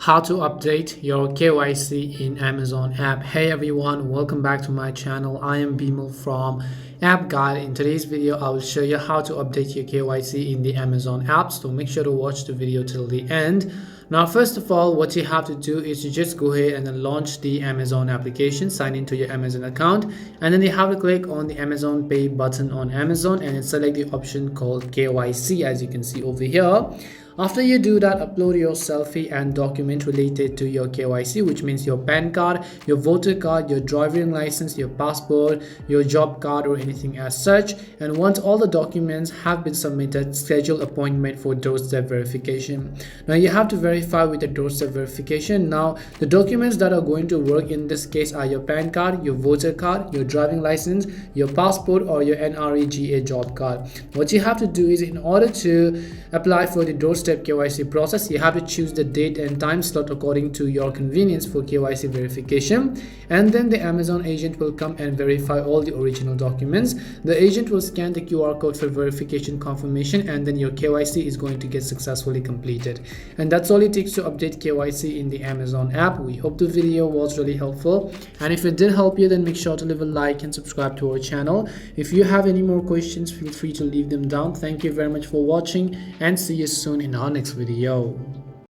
how to update your KYC in Amazon app. Hey everyone, welcome back to my channel. I am Bimal from App Guide. In today's video I will show you how to update your KYC in the Amazon app, so make sure to watch the video till the end. Now first of all, what you have to do is you just go ahead and then launch the Amazon application, sign into your Amazon account, and then you have to click on the Amazon Pay button on Amazon and then select the option called KYC, as you can see over here. After you do that, upload your selfie and document related to your KYC, which means your PAN card, your voter card, your driving license, your passport, your job card, or anything as such. And once all the documents have been submitted, schedule appointment for doorstep verification. Now you have to verify with the doorstep verification. Now the documents that are going to work in this case are your PAN card, your voter card, your driving license, your passport, or your NREGA job card. What you have to do is, in order to apply for the doorstep KYC process, you have to choose the date and time slot according to your convenience for KYC verification, and then the Amazon agent will come and verify all the original documents. The agent will scan the QR code for verification confirmation, and then your KYC is going to get successfully completed. And that's all it takes to update KYC in the Amazon app. We hope the video was really helpful, and if it did help you, then make sure to leave a like and subscribe to our channel. If you have any more questions, feel free to leave them down. Thank you very much for watching, and see you soon in our next video.